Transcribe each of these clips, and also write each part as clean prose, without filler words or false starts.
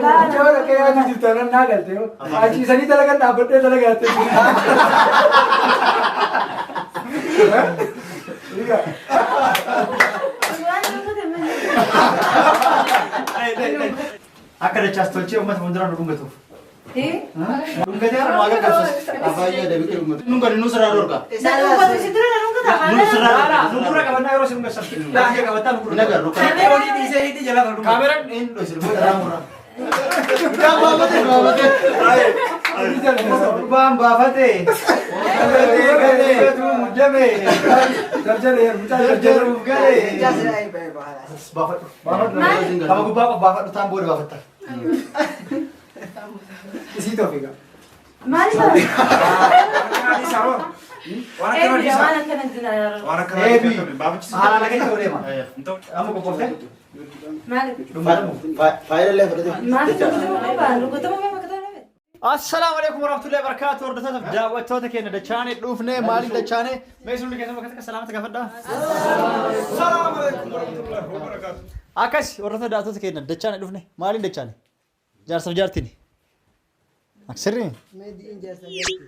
Jawara kayak ada di tangan nagal tuh. Aci sani talaga dapat dia talaga tuh. Iya. Akan castoci umat munduran runga tuh. Runga dia orang agak kasus. Apa aja dari bikin rumah. Nunggu di nusra rorka. Nusra kawan harus nunggu sakit. Dah ya kawan tahu. Naga ruka. Ini jalan rumah. Kamera ini loh sih. Bam bafate. Tu mujame. Jarjar ya, jarjar gale. Bafat. Kamu gua bafat tambo bafat. Isi to figa. Mali. Di saro. Wana kana di saro. Wana kana. Babu salah lagi to re ma. Untuk kamu ko poste. File lah berarti. السلام عليكم ورحمة الله وبركاته. وردتنا في دعوة توتك إن دشاني دوفنا مالي دشاني ما يسون لك كذا وقتك سلامتك كفدا. السلام عليكم ورحمة الله وبركاته. آكاش وردتنا دعوة توتك إن دشاني دوفنا مالي دشاني. جار سوجارتني. أكسرني.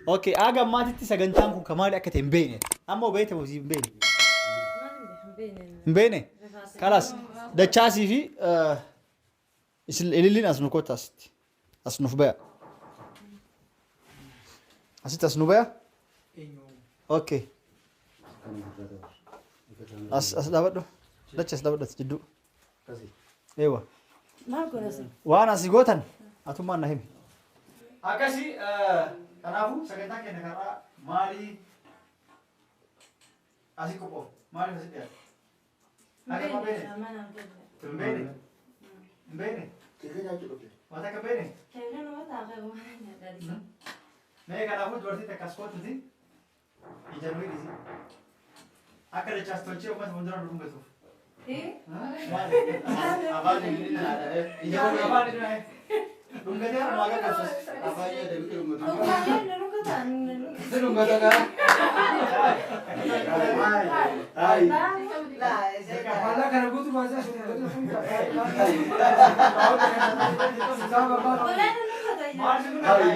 أوكي أجا ما تتي سجنتامكم كمال أكتم بينه. أما بيته وزي بينه. بينه. خلاص. دشاسي في اللي أصنو كوتاست. أصنو في بيع. أسيت أسنوبيا؟ أوكي. دابد لا تشس دابد تجدو. أيوة. ما أقول أصلا. وأنا سيقولن أتوما نهم. أكاسي كنافو سكتة كنا كرا مالي أسيكوبو مالي مسيتيا. أكيد ما بيني. تبيني. بيني. ما تكبيني. كيفنا ما تأخذ ما मैं कहना हूँ जोर से तकस्को तुझी इजनवी दिसी आकर चास्तोंचे उमस मुंद्रा डूंगे तो आवाज नहीं आ रहा है इजनवी आवाज नहीं है डूंगे तो मागा कर Apa aja dari bikin rumah. डूंगे तो का आई कपाला करगु तू बाजा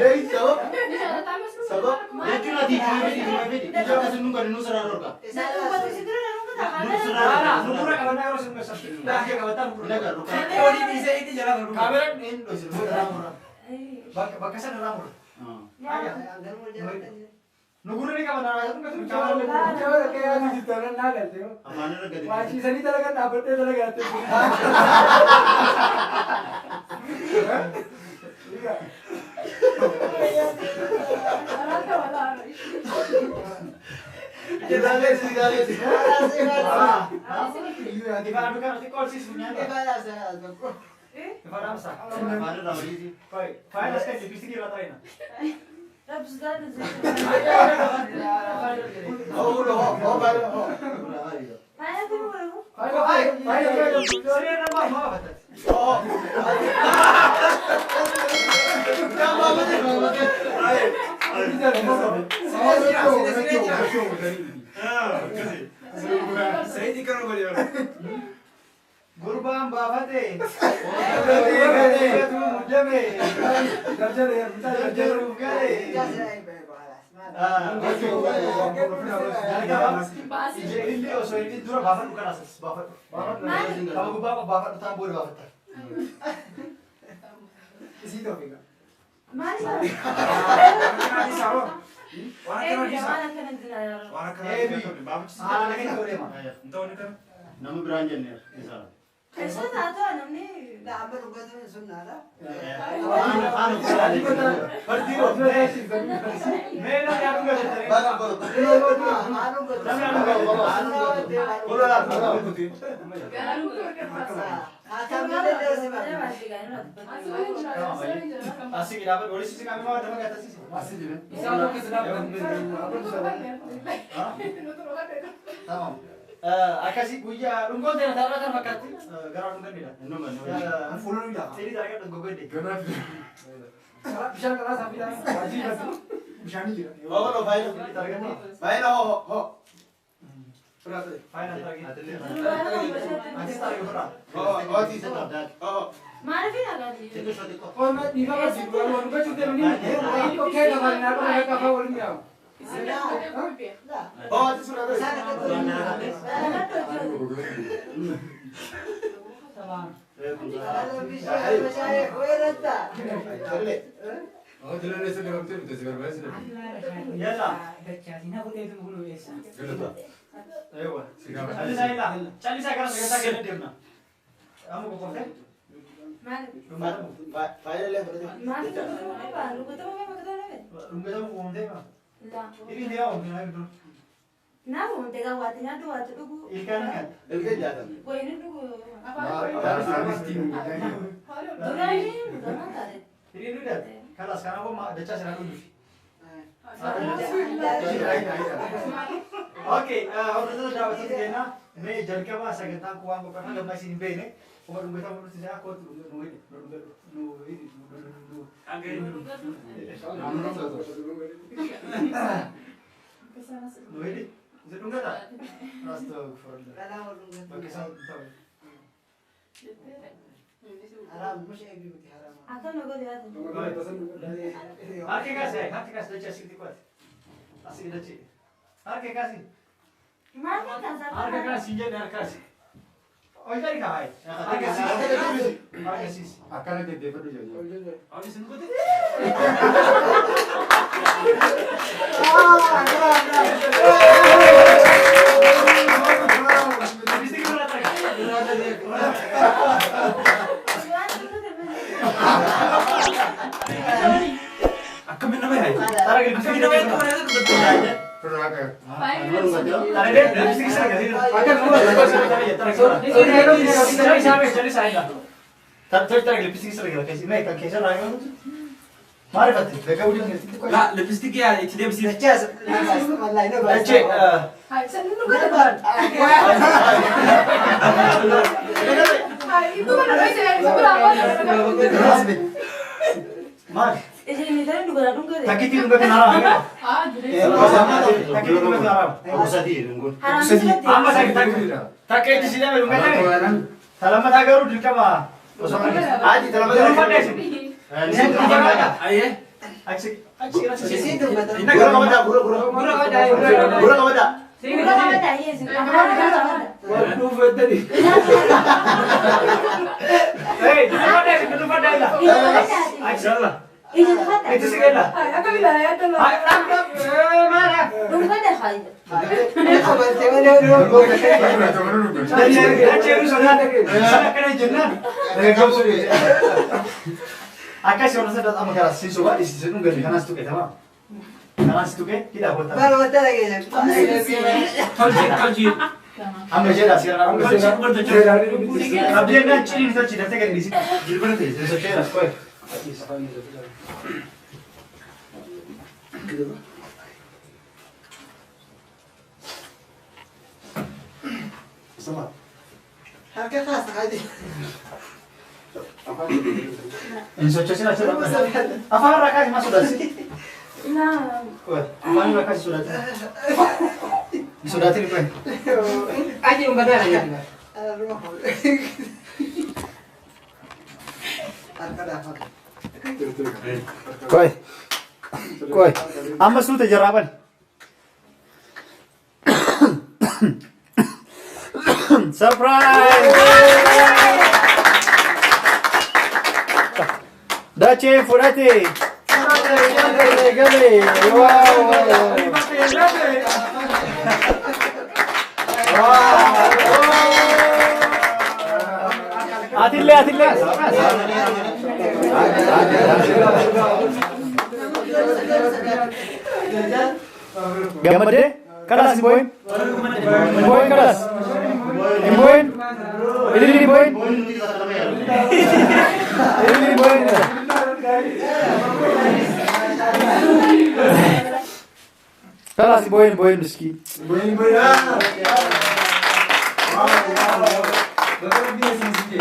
Dei sabab. Sabab. Itu nanti cuma bedi. Jangan kasih nunggu di nusra rorka. Nusra kawan harus nunggu sakit. Dah ya kawan tahu. Naga ruka. Ini jalan rumah. Kamera ini loh sih. Bakasan orang mur. Nuguru ni kawan orang itu kan jawara kayak ada di tangan nagal tuh. Amana naga di. Aci sani talaga dapat dia talaga tuh. Iya. Kita lihat sih. Iya, di mana bukan nanti kau sih punya. Di mana masa? Amana dah beri sih. File sekali di sini kira tahu ini. Oh, baru. Gurbam bafate. Tu mujame. Jarjar ya, jarjar gale. Ini oh ini dura bafat bukan asas bafat. Kamu gua bafat tambo bafat. Isi to figa. Mali. Di saro. Wana kana babu salah lagi to re ma. Entah ni kan. Nama beranjak ni. Misal. कैसा था तो हमने Apa ruka tu sunna dah. Anu pergi lo. मैं ना क्या दूँगा तेरे. Baru baru. Anu बोलो यार बोलो कुछ. Asik kita apa? Boleh sih kami mau ada apa kata sih? Masih je. Misal lo kisah apa? Tamam. Akasi kuya rungkol deh ntar kan makati garang kan dia. Full ni dah. Sini dah kan gogo deh. Salah bisa kalau sampai dah. Wajib itu. Bisa ni je. Oh, lo baik. Baik lah, ho. Berapa? Final lagi. Ada Masih tahu berapa? Oh, di sana. Oh. Maal fi dhagaa jiru? Itu suatu kok. Qonna dhiiga basi waan gochuu deemanii okkee qaban naa qaba qafa waliin yaa'u. Oh, itu sudah ada. Oh, jalan itu dalam tu betul sekali betul. Yalla. Ewa. Cali saya kan kita kena dia na. Kamu kok kok? Maal? File le berarti. Maal fi dhagaa lu kata mau apa kata nabe? Rumah kamu kok deh ma. La. Ini dia om ni lagi tu. Na mau tega wati na dua tu dugu. Ikan kan. Elke jatan. Ko ini dugu. Harus habis tim. Dura ini bukan ada. Ini dia. Kalau sekarang aku mak deca serang dulu. Oke, orang itu dah betul kena. Ni jadi kau masa kita kuang kau kan gambar sini bene. Orang rumah kita mesti saya aku nu ini. Angin. Nu ini. Jadi enggak tak? Astagfirullah. Bagi saya tahu. Haram mesti agri betul haram. Akan logo dia tu. Harke kasih deca sikit kuat. Asik deca. Harke kasih. Maal fi kasar. Harke kasih je harke kasih. Oh jadi kau? Harke sih. Akan ada dia pada jadi. Abi sen bu de. Biz de gidip atak. Akka minna mai hai. Tara gel bis minna mai to mana betul aja. Perlahan. Tara de bis ki sana gel. Akka nu jadi saya. Tara gel bis ki sana gel. Kasi mai kan kesa lagi. Mari batte. Beka udah ngerti kok. لا لبستك يا تدي بس Jas. Wallahi no. Deca. Hai, sen lu kata ban. Itu mana saya seberapa? Mari. Ini ni tadi dua dong ke? Takiti nunggu kenara. Takiti nunggu kenara. Usah di nunggu. Haram sih. Amma sakit takiti di sini nunggu kenara. Selamat agaru di kamar. Aji dalam Belum pada sih. Ini kenapa ada? ايه Aksi Di situ kata. Ini guru kamu dah, guru. Guru kamu dah. Udah kamu dah ya sih. Waduh betul ni. Hei, itu pada lah. Aksi lah. Ini kata. Itu sih lah. Aku bilang ya tu. Hai, mana? Rumah dah hai. Ceru sudah. Sana kena jenah. Kamu sudah. Akas orang sedang amat keras. Si sobat di sini nunggu di kanan stuke, tamam? Kanan stuke tidak boleh. Baru betul lagi. كلجي كلجي Ambil je dah sekarang. Ambil je. برضه Abdi nak ciri itu ciri tak kena di sini. Jadi berarti saya cakap kau. Sama. Harga khas aja. Ini sosial aja. Apa rakas masuk dah sih? Nah. Kau, mana rakas sudah? Sudah tadi kau. Aji umpat dah ya. Rumah kau. Harga dah. Koi. Amma sudah jaraban. Surprise! Dace furate. Gale. Wow. Atille. Gambar deh. Keras si Boyin. Boyin keras. Boyin. Ini Boyin. Ini Boyin. Keras si Boyin Rizky. Boleh. Betul dia sini.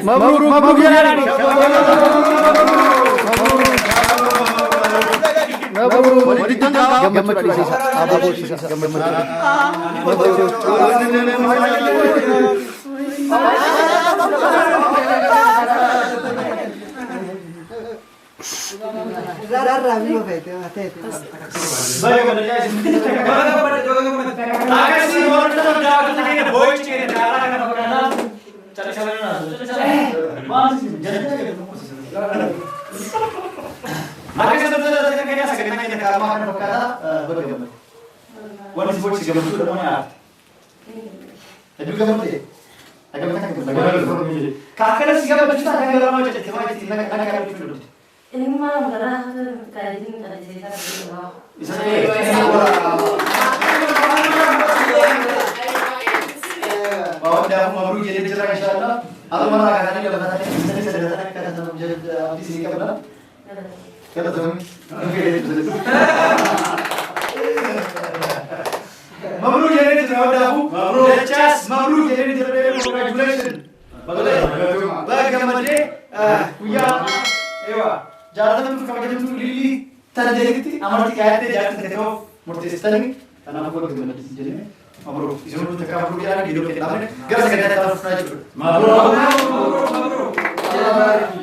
مبروك مبروك يا راني مبروك جمت سيسا ابو سيسا جمت Rara mio fete, matete. Ini mah beneran kayak gini ada cerita gitu. Bahwa dah mau jadi cerah insyaallah. Atau malah kadang dia berkata ini saya datang ke dalam di sini kan benar? Kata tuh. Mabrur jadi cerah dah bu. Mabrur. Chas mabrur jadi cerah congratulations. Baguslah. Bagaimana punya ewa. Jangan tuh kalau kita lili tadi gitu. Amar tiga ayat jangan terkau murtista nih. Karena aku lagi benar di sini. Mabrur. Ismu tuh terkau biar hidup kita. Gara-gara kita harus belajar. Mabrur. Mabrur.